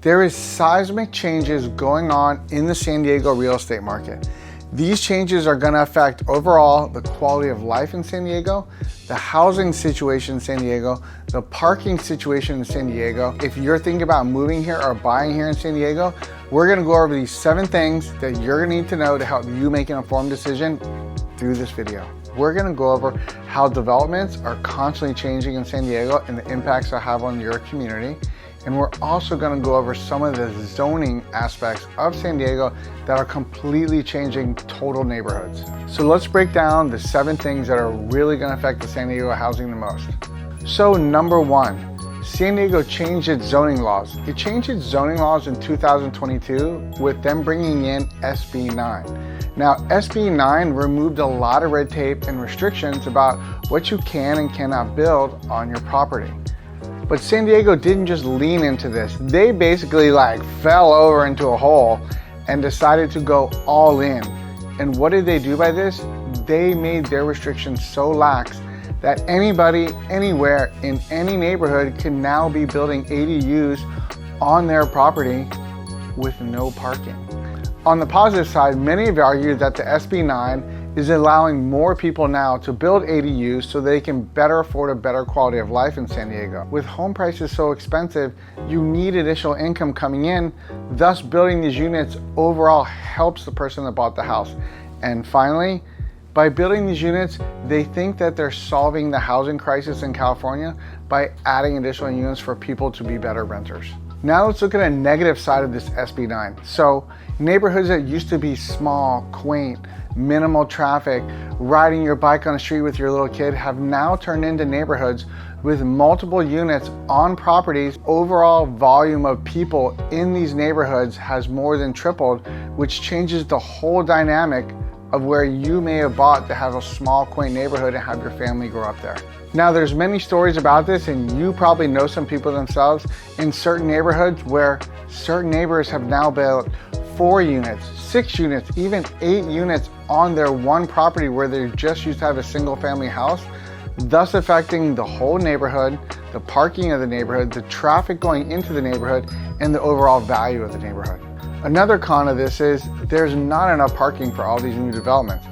There is seismic changes going on in the San Diego real estate market. These changes are going to affect overall the quality of life in San Diego, the housing situation in San Diego, the parking situation in San Diego. If you're thinking about moving here or buying here in San Diego, we're going to go over these 7 things that you're going to need to know to help you make an informed decision through this video. We're going to go over how developments are constantly changing in San Diego and the impacts they have on your community. And we're also going to go over some of the zoning aspects of San Diego that are completely changing total neighborhoods. So let's break down the 7 things that are really going to affect the San Diego housing the most. So number 1, San Diego changed its zoning laws. It changed its zoning laws in 2022 with them bringing in SB 9. Now, SB 9 removed a lot of red tape and restrictions about what you can and cannot build on your property. But San Diego didn't just lean into this. They basically fell over into a hole and decided to go all in. And what did they do by this? They made their restrictions so lax that anybody, anywhere, in any neighborhood can now be building ADUs on their property with no parking. On the positive side, many have argued that the SB 9 is allowing more people now to build ADUs so they can better afford a better quality of life in San Diego. With home prices so expensive, you need additional income coming in, thus building these units overall helps the person that bought the house. And finally, by building these units, they think that they're solving the housing crisis in California by adding additional units for people to be better renters. Now let's look at a negative side of this SB 9. So neighborhoods that used to be small, quaint, minimal traffic, riding your bike on the street with your little kid have now turned into neighborhoods with multiple units on properties. Overall volume of people in these neighborhoods has more than tripled, which changes the whole dynamic of where you may have bought to have a small, quaint neighborhood and have your family grow up there. Now, there's many stories about this, and you probably know some people themselves in certain neighborhoods where certain neighbors have now built 4 units, 6 units, even 8 units on their one property where they just used to have a single family house, thus affecting the whole neighborhood, the parking of the neighborhood, the traffic going into the neighborhood, and the overall value of the neighborhood. Another con of this is there's not enough parking for all these new developments,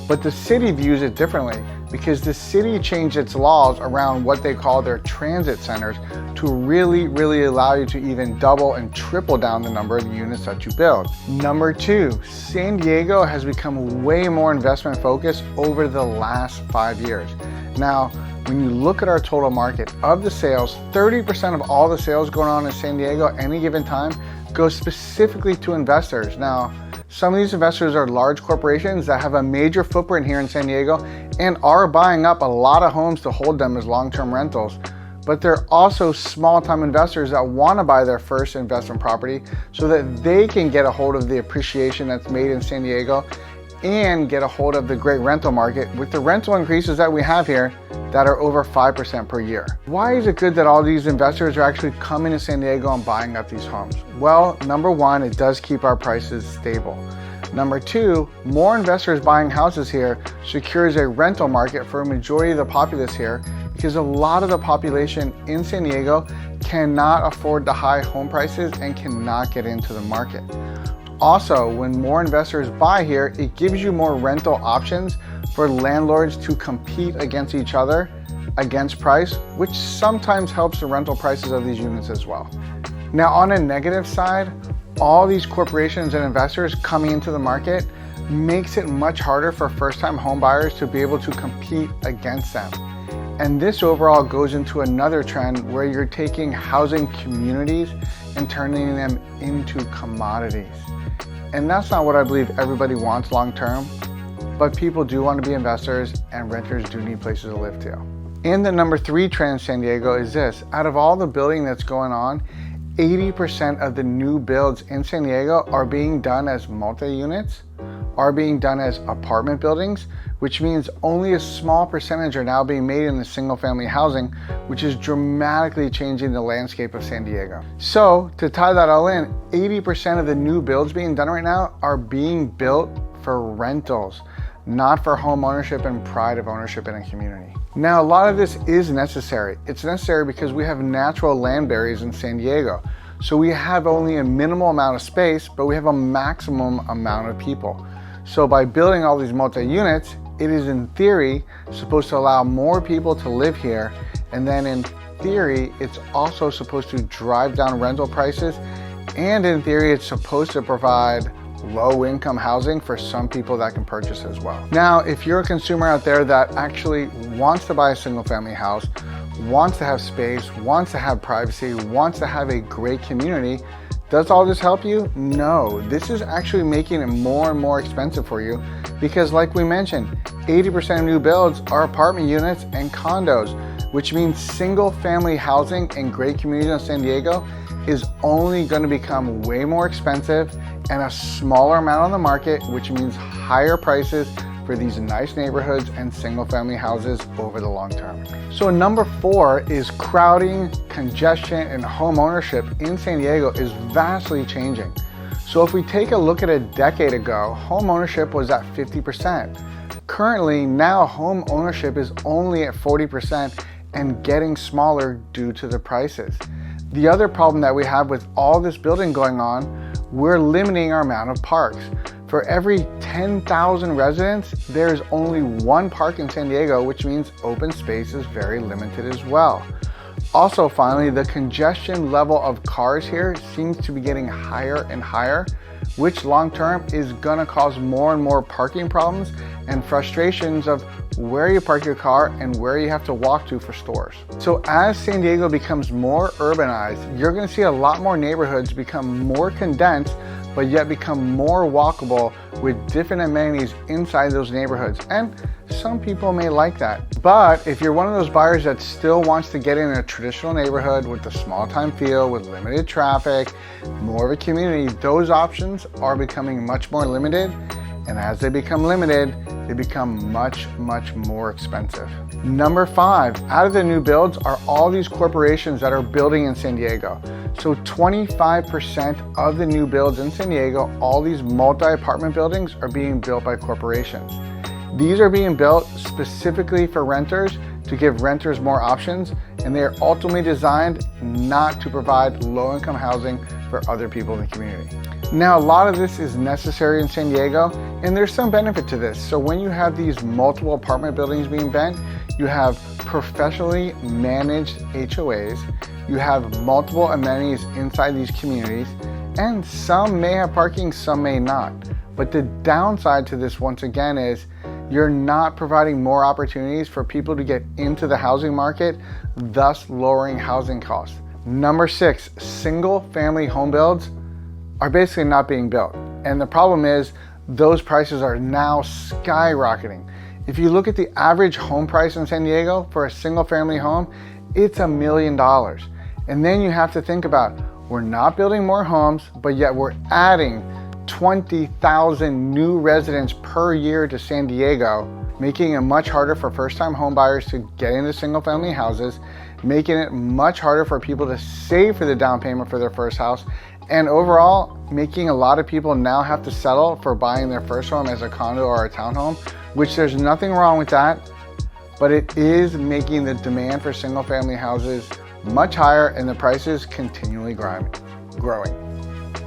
but the city views it differently because the city changed its laws around what they call their transit centers to really allow you to even double and triple down the number of units that you build. Number 2, San Diego has become way more investment focused over the last 5 years. Now, when you look at our total market of the sales, 30% of all the sales going on in San Diego at any given time goes specifically to investors. Now, some of these investors are large corporations that have a major footprint here in San Diego and are buying up a lot of homes to hold them as long-term rentals. But they're also small-time investors that want to buy their first investment property so that they can get a hold of the appreciation that's made in San Diego and get a hold of the great rental market with the rental increases that we have here that are over 5% per year. Why is it good that all these investors are actually coming to San Diego and buying up these homes? Well, number 1, it does keep our prices stable. Number 2, more investors buying houses here secures a rental market for a majority of the populace here because a lot of the population in San Diego cannot afford the high home prices and cannot get into the market. Also, when more investors buy here, it gives you more rental options for landlords to compete against each other, against price, which sometimes helps the rental prices of these units as well. Now, on a negative side, all these corporations and investors coming into the market makes it much harder for first-time home buyers to be able to compete against them. And this overall goes into another trend where you're taking housing communities and turning them into commodities. And that's not what I believe everybody wants long-term, but people do want to be investors and renters do need places to live too. And the number 3 trend in San Diego is this: out of all the building that's going on, 80% of the new builds in San Diego are being done as multi-units, are being done as apartment buildings, which means only a small percentage are now being made in the single family housing, which is dramatically changing the landscape of San Diego. So to tie that all in, 80% of the new builds being done right now are being built for rentals, not for home ownership and pride of ownership in a community. Now, a lot of this is necessary. It's necessary because we have natural land barriers in San Diego. So we have only a minimal amount of space, but we have a maximum amount of people. So by building all these multi-units, it is in theory supposed to allow more people to live here. And then in theory, it's also supposed to drive down rental prices. And in theory, it's supposed to provide low income housing for some people that can purchase as well. Now, if you're a consumer out there that actually wants to buy a single family house, wants to have space, wants to have privacy, wants to have a great community, does all this help you? No, this is actually making it more and more expensive for you because like we mentioned, 80% of new builds are apartment units and condos, which means single family housing in great communities in San Diego is only going to become way more expensive and a smaller amount on the market, which means higher prices for these nice neighborhoods and single family houses over the long term. So number 4 is crowding, congestion, and home ownership in San Diego is vastly changing. So if we take a look at a decade ago, home ownership was at 50%. Currently, now home ownership is only at 40% and getting smaller due to the prices. The other problem that we have with all this building going on, we're limiting our amount of parks. For every 10,000 residents, there's only 1 park in San Diego, which means open space is very limited as well. Also, finally, the congestion level of cars here seems to be getting higher and higher, which long term is gonna cause more and more parking problems and frustrations of where you park your car and where you have to walk to for stores. So as San Diego becomes more urbanized, you're gonna see a lot more neighborhoods become more condensed, but yet become more walkable with different amenities inside those neighborhoods. And some people may like that. But if you're one of those buyers that still wants to get in a traditional neighborhood with a small time feel, with limited traffic, more of a community, those options are becoming much more limited. And as they become limited, they become much, much more expensive. Number 5, out of the new builds are all these corporations that are building in San Diego. So 25% of the new builds in San Diego, all these multi-apartment buildings are being built by corporations. These are being built specifically for renters to give renters more options, and they are ultimately designed not to provide low-income housing for other people in the community. Now, a lot of this is necessary in San Diego, and there's some benefit to this. So when you have these multiple apartment buildings being built, you have professionally managed HOAs, you have multiple amenities inside these communities, and some may have parking, some may not. But the downside to this, once again, is you're not providing more opportunities for people to get into the housing market, thus lowering housing costs. Number 6, single family home builds are basically not being built. And the problem is those prices are now skyrocketing. If you look at the average home price in San Diego for a single family home, it's $1 million. And then you have to think about, we're not building more homes, but yet we're adding 20,000 new residents per year to San Diego, making it much harder for first-time home buyers to get into single-family houses, making it much harder for people to save for the down payment for their first house, and overall, making a lot of people now have to settle for buying their first home as a condo or a townhome, which there's nothing wrong with that, but it is making the demand for single-family houses much higher and the prices continually growing.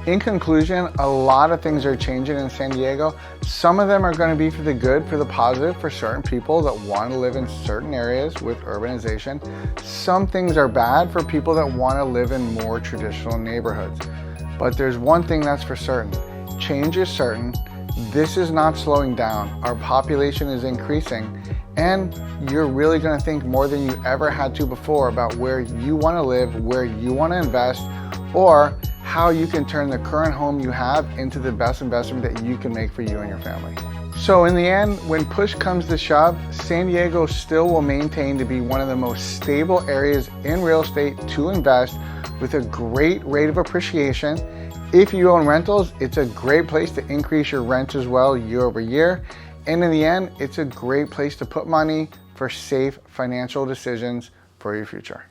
In conclusion, a lot of things are changing in San Diego. Some of them are going to be for the good, for the positive, for certain people that want to live in certain areas with urbanization. Some things are bad for people that want to live in more traditional neighborhoods. But there's one thing that's for certain. Change is certain. This is not slowing down. Our population is increasing, and you're really going to think more than you ever had to before about where you want to live, where you want to invest, or how you can turn the current home you have into the best investment that you can make for you and your family. So in the end, when push comes to shove, San Diego still will maintain to be one of the most stable areas in real estate to invest, with a great rate of appreciation. If you own rentals, it's a great place to increase your rent as well year over year. And in the end, it's a great place to put money for safe financial decisions for your future.